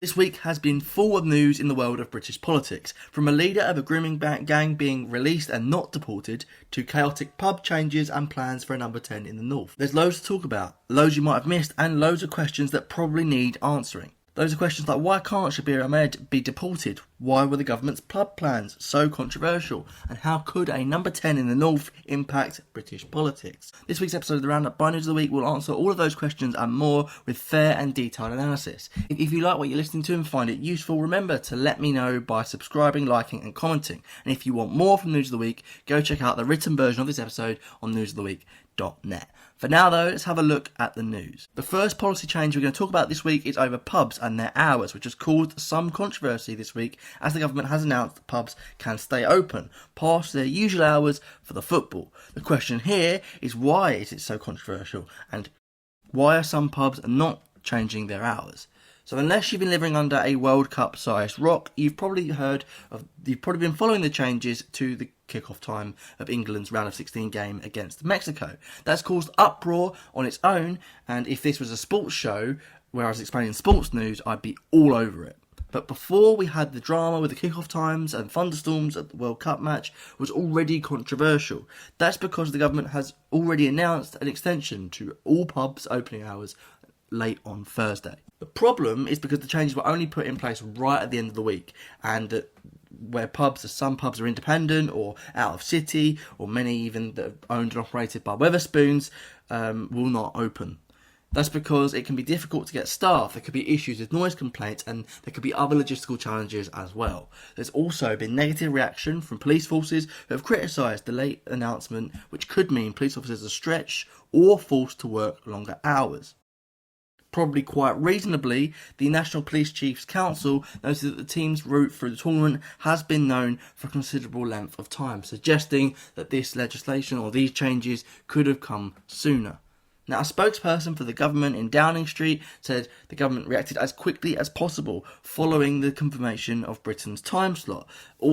This week has been full of news in the world of British politics, from a leader of a grooming gang being released and not deported, to chaotic pub changes and plans for a number 10 in the north. There's loads to talk about, loads you might have missed, and loads of questions that probably need answering. Those are questions like, why can't Shabir Ahmed be deported? Why were the government's pub plans so controversial? And how could a number 10 in the north impact British politics? This week's episode of the Roundup by News of the Week will answer all of those questions and more with fair and detailed analysis. If you like what you're listening to and find it useful, remember to let me know by subscribing, liking and commenting. And if you want more from News of the Week, go check out the written version of this episode on newsoftheweek.net. For now though, let's have a look at the news. The first policy change we're going to talk about this week is over pubs and their hours, which has caused some controversy this week as the government has announced that pubs can stay open past their usual hours for the football. The question here is, why is it so controversial, and why are some pubs not changing their hours? So unless you've been living under a World Cup sized rock, you've probably been following the changes to the kick-off time of England's round of 16 game against Mexico. That's caused uproar on its own, and if this was a sports show where I was explaining sports news, I'd be all over it. But before we had the drama with the kick-off times and thunderstorms at the World Cup match was already controversial. That's because the government has already announced an extension to all pubs' opening hours late on Thursday. The problem is because the changes were only put in place right at the end of the week, and that where some pubs are independent or out of city, or many even that are owned and operated by Wetherspoons, will not open. That's because it can be difficult to get staff, there could be issues with noise complaints, and there could be other logistical challenges as well. There's also been negative reaction from police forces who have criticised the late announcement, which could mean police officers are stretched or forced to work longer hours. Probably quite reasonably, the National Police Chiefs Council noted that the team's route through the tournament has been known for a considerable length of time, suggesting that this legislation or these changes could have come sooner. Now, a spokesperson for the government in Downing Street said the government reacted as quickly as possible following the confirmation of Britain's time slot.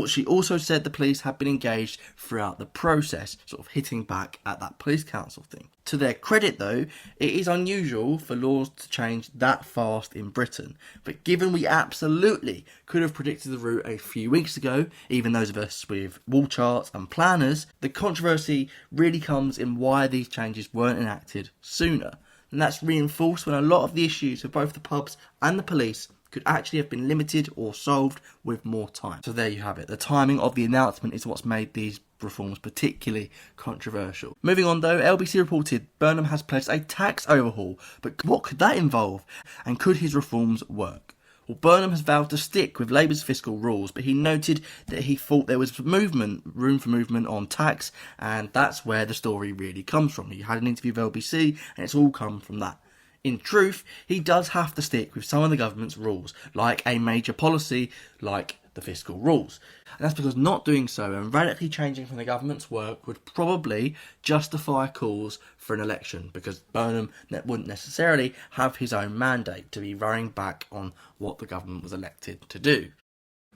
She also said the police had been engaged throughout the process, sort of hitting back at that police council thing. To their credit though, it is unusual for laws to change that fast in Britain, but given we absolutely could have predicted the route a few weeks ago, even those of us with wall charts and planners, the controversy really comes in why these changes weren't enacted sooner. And that's reinforced when a lot of the issues for both the pubs and the police could actually have been limited or solved with more time. So there you have it. The timing of the announcement is what's made these reforms particularly controversial. Moving on though, LBC reported Burnham has pledged a tax overhaul, but what could that involve? And could his reforms work? Well, Burnham has vowed to stick with Labour's fiscal rules, but he noted that he thought there was room for movement on tax, and that's where the story really comes from. He had an interview with LBC, and it's all come from that. In truth, he does have to stick with some of the government's rules, like a major policy like the fiscal rules. And that's because not doing so and radically changing from the government's work would probably justify calls for an election, because Burnham wouldn't necessarily have his own mandate to be rowing back on what the government was elected to do.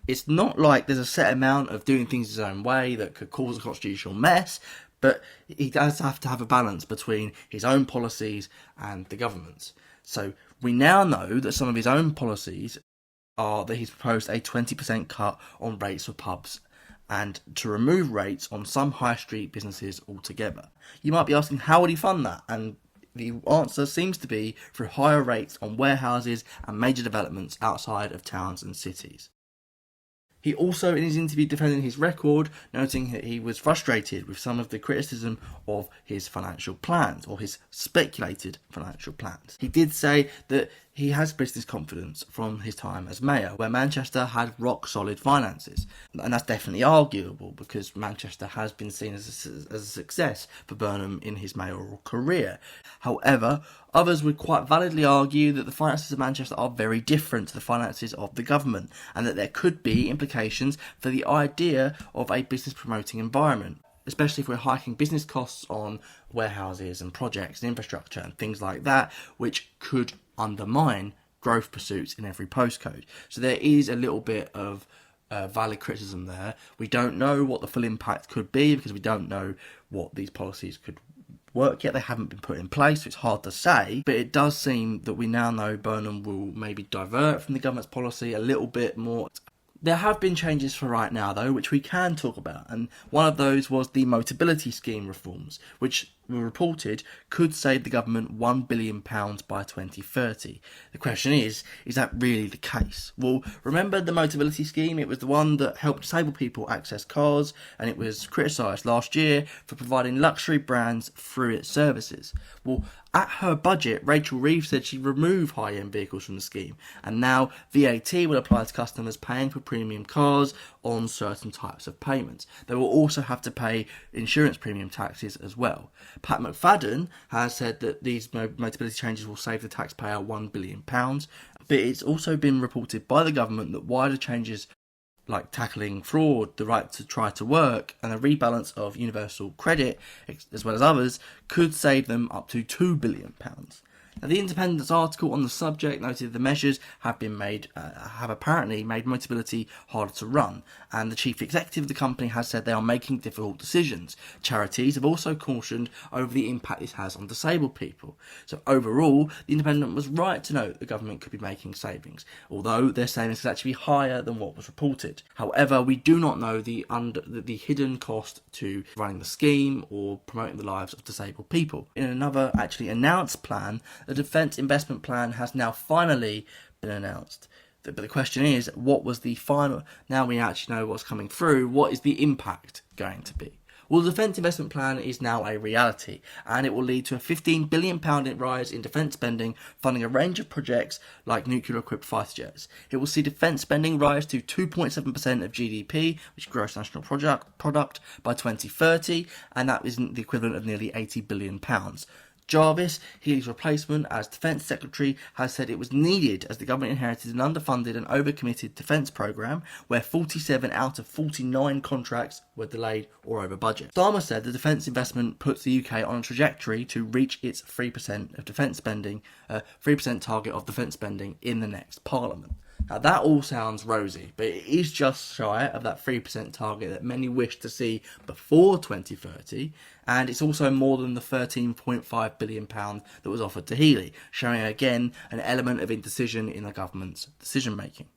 It's not like there's a set amount of doing things his own way that could cause a constitutional mess, but he does have to have a balance between his own policies and the government's. So we now know that some of his own policies are that he's proposed a 20% cut on rates for pubs and to remove rates on some high street businesses altogether. You might be asking, how would he fund that? And the answer seems to be through higher rates on warehouses and major developments outside of towns and cities. He also, in his interview, defended his record, noting that he was frustrated with some of the criticism of his financial plans, or his speculated financial plans. He did say that he has business confidence from his time as mayor, where Manchester had rock-solid finances. And that's definitely arguable, because Manchester has been seen as a success for Burnham in his mayoral career. However, others would quite validly argue that the finances of Manchester are very different to the finances of the government, and that there could be implications for the idea of a business-promoting environment, especially if we're hiking business costs on warehouses and projects and infrastructure and things like that, which could undermine growth pursuits in every postcode. So there is a little bit of valid criticism there. We don't know what the full impact could be, because we don't know what these policies could work yet. They haven't been put in place, so it's hard to say. But it does seem that we now know Burnham will maybe divert from the government's policy a little bit more. There have been changes for right now, though, which we can talk about, and one of those was the Motability Scheme reforms, which were reported could save the government £1 billion by 2030. The question is that really the case? Well, remember the Motability Scheme? It was the one that helped disabled people access cars, and it was criticised last year for providing luxury brands through its services. Well, at her budget, Rachel Reeves said she'd remove high-end vehicles from the scheme, and now VAT will apply to customers paying for premium cars on certain types of payments. They will also have to pay insurance premium taxes as well. Pat McFadden has said that these Motability changes will save the taxpayer £1 billion, but it's also been reported by the government that wider changes like tackling fraud, the right to try to work, and a rebalance of universal credit, as well as others, could save them up to £2 billion. Now, the Independent's article on the subject noted the measures have apparently made Motability harder to run, and the chief executive of the company has said they are making difficult decisions. Charities have also cautioned over the impact this has on disabled people. So overall, the Independent was right to note the government could be making savings, although their savings is actually higher than what was reported. However, we do not know the hidden cost to running the scheme or promoting the lives of disabled people. In another actually announced plan, the Defence Investment Plan has now finally been announced. But the question is, what was the final... Now we actually know what's coming through, what is the impact going to be? Well, the Defence Investment Plan is now a reality, and it will lead to a £15 billion rise in defence spending, funding a range of projects like nuclear-equipped fighter jets. It will see defence spending rise to 2.7% of GDP, which is gross national product, by 2030, and that is the equivalent of nearly £80 billion. Jarvis, Healy's replacement as Defence Secretary, has said it was needed as the government inherited an underfunded and overcommitted defence programme where 47 out of 49 contracts were delayed or over budget. Starmer said the defence investment puts the UK on a trajectory to reach its 3% of defence spending, 3% target of defence spending in the next Parliament. Now that all sounds rosy, but it is just shy of that 3% target that many wish to see before 2030, and it's also more than the £13.5 billion that was offered to Healy, showing again an element of indecision in the government's decision making.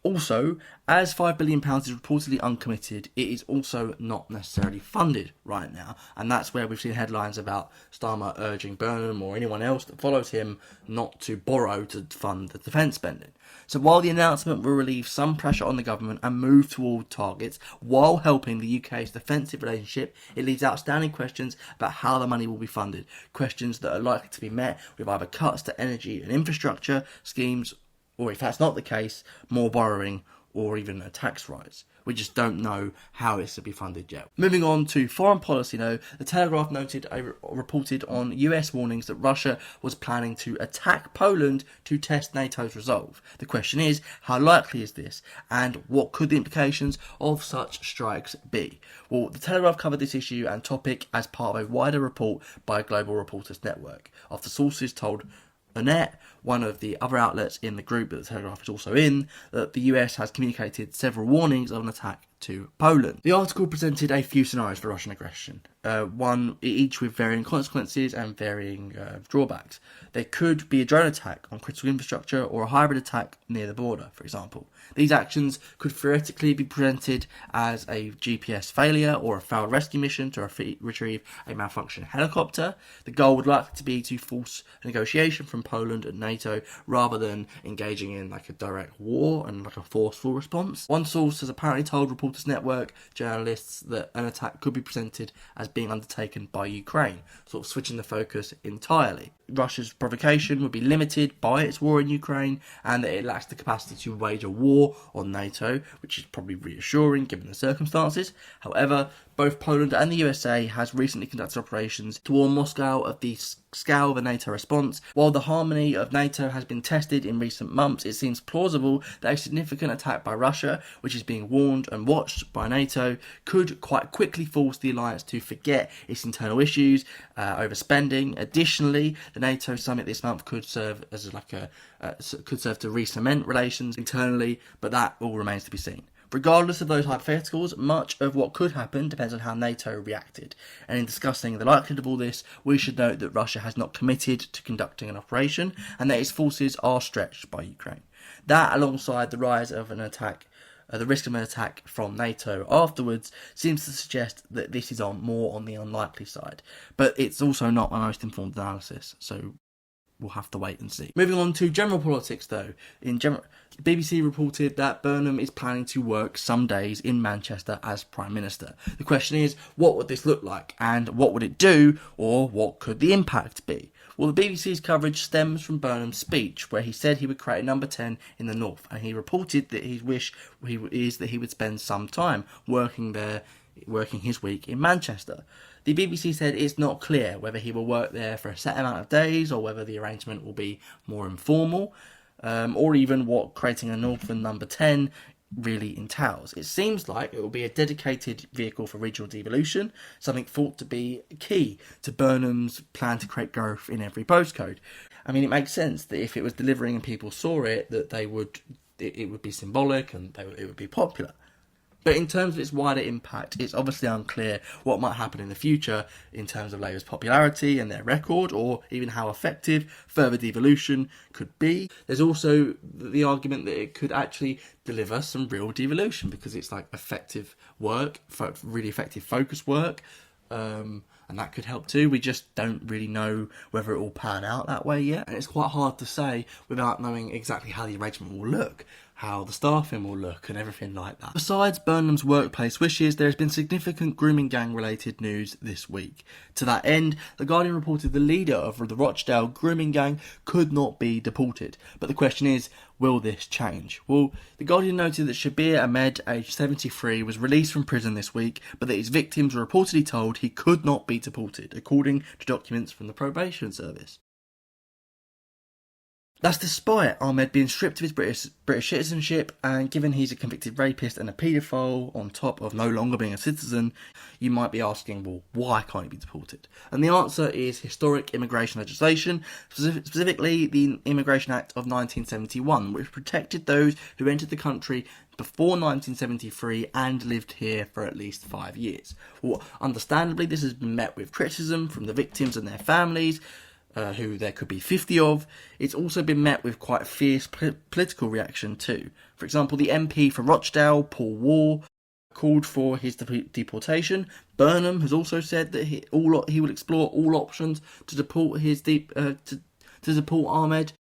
Also, as £5 billion is reportedly uncommitted, it is also not necessarily funded right now, and that's where we've seen headlines about Starmer urging Burnham or anyone else that follows him not to borrow to fund the defence spending. So while the announcement will relieve some pressure on the government and move toward targets while helping the UK's defensive relationship, it leaves outstanding questions about how the money will be funded, questions that are likely to be met with either cuts to energy and infrastructure schemes, or if that's not the case, more borrowing or even a tax rise. We just don't know how it's to be funded yet. Moving on to foreign policy now, the Telegraph reported on US warnings that Russia was planning to attack Poland to test NATO's resolve. The question is, how likely is this, and what could the implications of such strikes be? Well, the Telegraph covered this issue and topic as part of a wider report by a Global Reporters Network, after sources told Annette, one of the other outlets in the group that the Telegraph is also in, that the US has communicated several warnings of an attack to Poland. The article presented a few scenarios for Russian aggression, each with varying consequences and varying drawbacks. There could be a drone attack on critical infrastructure or a hybrid attack near the border, for example. These actions could theoretically be presented as a GPS failure or a failed rescue mission to retrieve a malfunctioning helicopter. The goal would likely be to force a negotiation from Poland and NATO rather than engaging in like a direct war and like a forceful response. One source has apparently told Reporters Network journalists that an attack could be presented as being undertaken by Ukraine, sort of switching the focus entirely. Russia's provocation would be limited by its war in Ukraine, and that it lacks the capacity to wage a war on NATO, which is probably reassuring given the circumstances. However, both Poland and the USA has recently conducted operations to warn Moscow of the scale of a NATO response. While the harmony of NATO has been tested in recent months, it seems plausible that a significant attack by Russia, which is being warned and watched by NATO, could quite quickly force the alliance to forget its internal issues over spending. Additionally, the NATO summit this month could serve as to re-cement relations internally, but that all remains to be seen. Regardless of those hypotheticals, much of what could happen depends on how NATO reacted. And in discussing the likelihood of all this, we should note that Russia has not committed to conducting an operation and that its forces are stretched by Ukraine. That, alongside the rise of an attack, the risk of an attack from NATO afterwards, seems to suggest that this is more on the unlikely side. But it's also not my most informed analysis, so we'll have to wait and see. Moving on to general politics though. The BBC reported that Burnham is planning to work some days in Manchester as Prime Minister. The question is, what would this look like and what would it do, or what could the impact be? Well, the BBC's coverage stems from Burnham's speech where he said he would create a number 10 in the north, and he reported that his wish is that he would spend some time working his week in Manchester. The BBC said it's not clear whether he will work there for a set amount of days or whether the arrangement will be more informal, or even what creating a northern number 10 really entails. It seems like it will be a dedicated vehicle for regional devolution, something thought to be key to Burnham's plan to create growth in every postcode. I mean, it makes sense that if it was delivering and people saw it, that it would be symbolic and it would be popular. But in terms of its wider impact, it's obviously unclear what might happen in the future in terms of Labour's popularity and their record, or even how effective further devolution could be. There's also the argument that it could actually deliver some real devolution because it's like effective work, really effective focus work, and that could help too. We just don't really know whether it will pan out that way yet, and it's quite hard to say without knowing exactly how the arrangement will look, how the staffing will look and everything like that. Besides Burnham's workplace wishes, there has been significant Grooming Gang related news this week. To that end, The Guardian reported the leader of the Rochdale Grooming Gang could not be deported. But the question is, will this change? Well, The Guardian noted that Shabir Ahmed, aged 73, was released from prison this week, but that his victims were reportedly told he could not be deported, according to documents from the probation service. That's despite Ahmed being stripped of his British citizenship, and given he's a convicted rapist and a paedophile on top of no longer being a citizen, you might be asking, well, why can't he be deported? And the answer is historic immigration legislation, specifically the Immigration Act of 1971, which protected those who entered the country before 1973 and lived here for at least 5 years. Well, understandably, this has been met with criticism from the victims and their families, who there could be 50 of. It's also been met with quite a fierce political reaction too. For example, the MP for Rochdale, Paul Wall, called for his deportation. Burnham has also said that he will explore all options to deport deport Ahmed.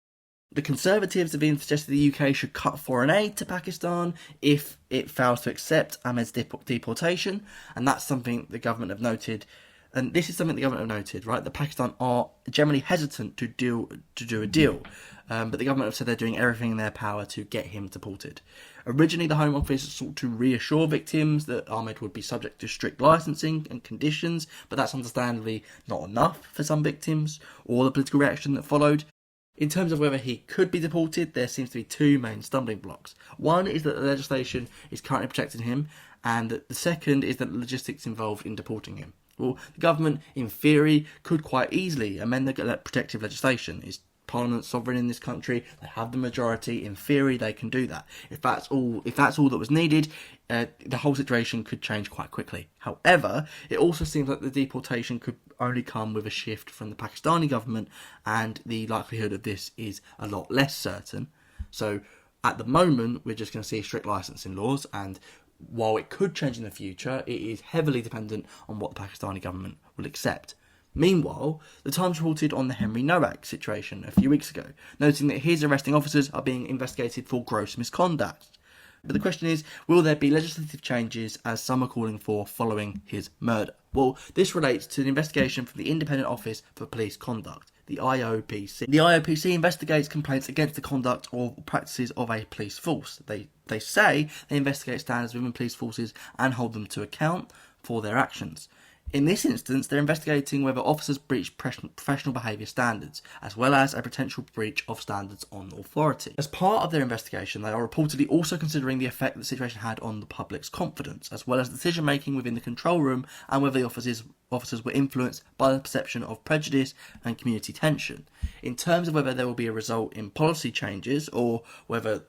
The Conservatives have even suggested the UK should cut foreign aid to Pakistan if it fails to accept Ahmed's deportation, and that's something the government have noted. And this is something the government have noted, right? That Pakistan are generally hesitant to do a deal, but the government have said they're doing everything in their power to get him deported. Originally, the Home Office sought to reassure victims that Ahmed would be subject to strict licensing and conditions, but that's understandably not enough for some victims, or the political reaction that followed. In terms of whether he could be deported, there seems to be two main stumbling blocks. One is that the legislation is currently protecting him, and the second is that the logistics involved in deporting him. Well, the government, in theory, could quite easily amend the protective legislation. It's Parliament sovereign in this country. They have the majority. In theory, they can do that. If that's all that was needed, the whole situation could change quite quickly. However, it also seems like the deportation could only come with a shift from the Pakistani government, and the likelihood of this is a lot less certain. So, at the moment, we're just going to see strict licensing laws, and while it could change in the future, it is heavily dependent on what the Pakistani government will accept. Meanwhile, the Times reported on the Henry Nowak situation a few weeks ago, noting that his arresting officers are being investigated for gross misconduct. But the question is, will there be legislative changes, as some are calling for, following his murder? Well, this relates to an investigation from the Independent Office for Police Conduct, the IOPC. The IOPC investigates complaints against the conduct or practices of a police force. They say they investigate standards within police forces and hold them to account for their actions. In this instance, they're investigating whether officers breached professional behaviour standards, as well as a potential breach of standards on authority. As part of their investigation, they are reportedly also considering the effect the situation had on the public's confidence, as well as decision making within the control room, and whether the officers were influenced by the perception of prejudice and community tension. In terms of whether there will be a result in policy changes, or whether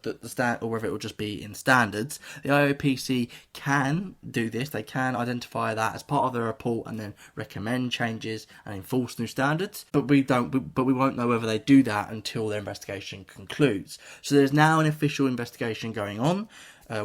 whether it will just be in standards, the IOPC can do this. They can identify that as part of their report and then recommend changes and enforce new standards. But we won't know whether they do that until their investigation concludes. So there's now an official investigation going on,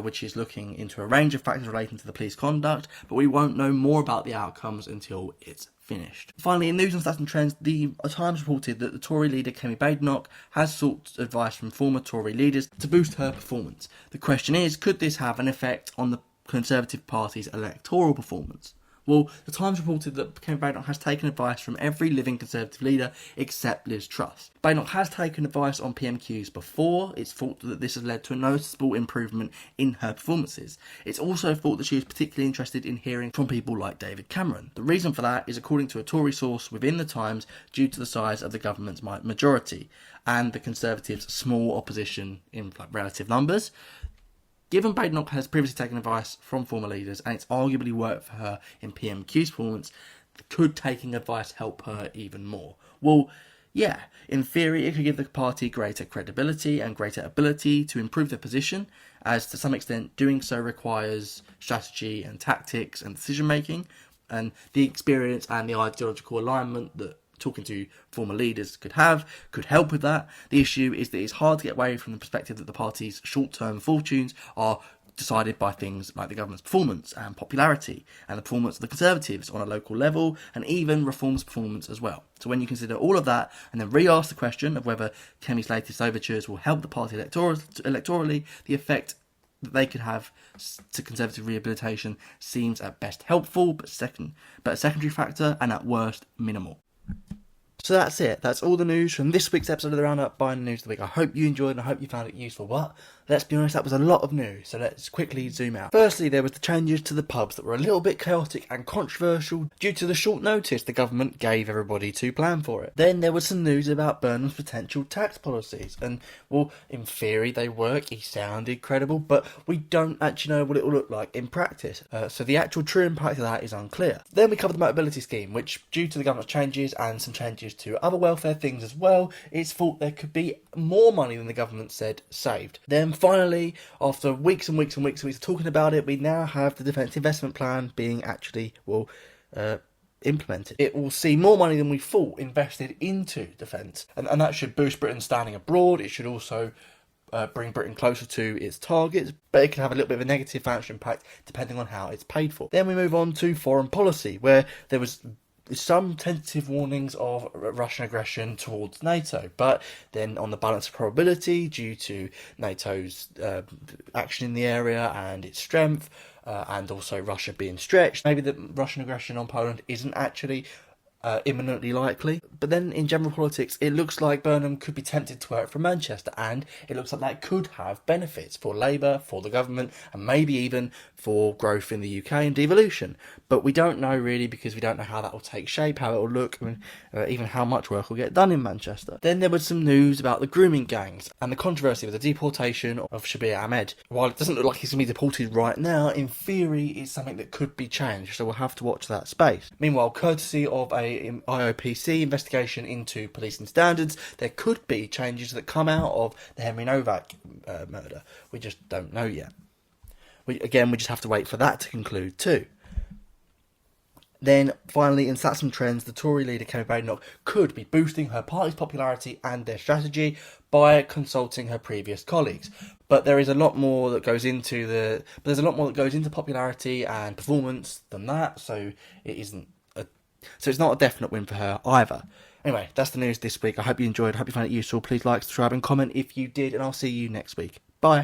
which is looking into a range of factors relating to the police conduct, but we won't know more about the outcomes until it's finished. Finally, in news and stats and trends, the Times reported that the Tory leader Kemi Badenoch has sought advice from former Tory leaders to boost her performance. The question is, could this have an effect on the Conservative Party's electoral performance? Well, the Times reported that Kemi Badenoch has taken advice from every living Conservative leader except Liz Truss. Badenoch has taken advice on PMQs before. It's thought that this has led to a noticeable improvement in her performances. It's also thought that she is particularly interested in hearing from people like David Cameron. The reason for that is, according to a Tory source within the Times, due to the size of the government's majority and the Conservatives' small opposition in relative numbers. Given Badenoch has previously taken advice from former leaders and it's arguably worked for her in PMQ's performance, could taking advice help her even more? Well, yeah, in theory it could give the party greater credibility and greater ability to improve their position, as to some extent doing so requires strategy and tactics and decision making, and the experience and the ideological alignment that talking to former leaders could help with that. The issue is that it's hard to get away from the perspective that the party's short-term fortunes are decided by things like the government's performance and popularity, and the performance of the Conservatives on a local level, and even Reform's performance as well. So when you consider all of that, and then re-ask the question of whether Kemi's latest overtures will help the party electorally, the effect that they could have to Conservative rehabilitation seems at best helpful, but a secondary factor, and at worst minimal. So that's it. That's all the news from this week's episode of the Roundup by News of the Week. I hope you enjoyed and I hope you found it useful. But let's be honest, that was a lot of news, so let's quickly zoom out. Firstly, there was the changes to the pubs that were a little bit chaotic and controversial due to the short notice the government gave everybody to plan for it. Then there was some news about Burnham's potential tax policies, and well, in theory they work, he sounded credible, but we don't actually know what it will look like in practice. So the actual true impact of that is unclear. Then we covered the mobility scheme, which due to the government's changes and some changes to other welfare things as well, it's thought there could be more money than the government said saved. Then finally, after weeks and weeks and weeks and weeks of talking about it, we now have the Defence Investment Plan being actually, implemented. It will see more money than we thought invested into defence, and that should boost Britain's standing abroad. It should also bring Britain closer to its targets, but it can have a little bit of a negative financial impact depending on how it's paid for. Then we move on to foreign policy, where there was some tentative warnings of Russian aggression towards NATO, but then on the balance of probability, due to NATO's action in the area and its strength, and also Russia being stretched, maybe the Russian aggression on Poland isn't actually imminently likely. But then in general politics, it looks like Burnham could be tempted to work from Manchester, and it looks like that could have benefits for Labour, for the government, and maybe even for growth in the UK and devolution. But we don't know really, because we don't know how that will take shape, how it will look, even how much work will get done in Manchester. Then there was some news about the grooming gangs and the controversy with the deportation of Shabir Ahmed. While it doesn't look like he's going to be deported right now, in theory it's something that could be changed, so we'll have to watch that space. Meanwhile, courtesy of a IOPC investigation into policing standards, there could be changes that come out of the Henry Novak murder. We just don't know yet. We just have to wait for that to conclude too. Then, finally, in Stats and Trends, the Tory leader Kemi Badenoch could be boosting her party's popularity and their strategy by consulting her previous colleagues. But there is a lot more that goes into popularity and performance than that, so it's not a definite win for her either. Anyway, that's the news this week. I hope you enjoyed. I hope you found it useful. Please like, subscribe and comment if you did, and I'll see you next week. Bye.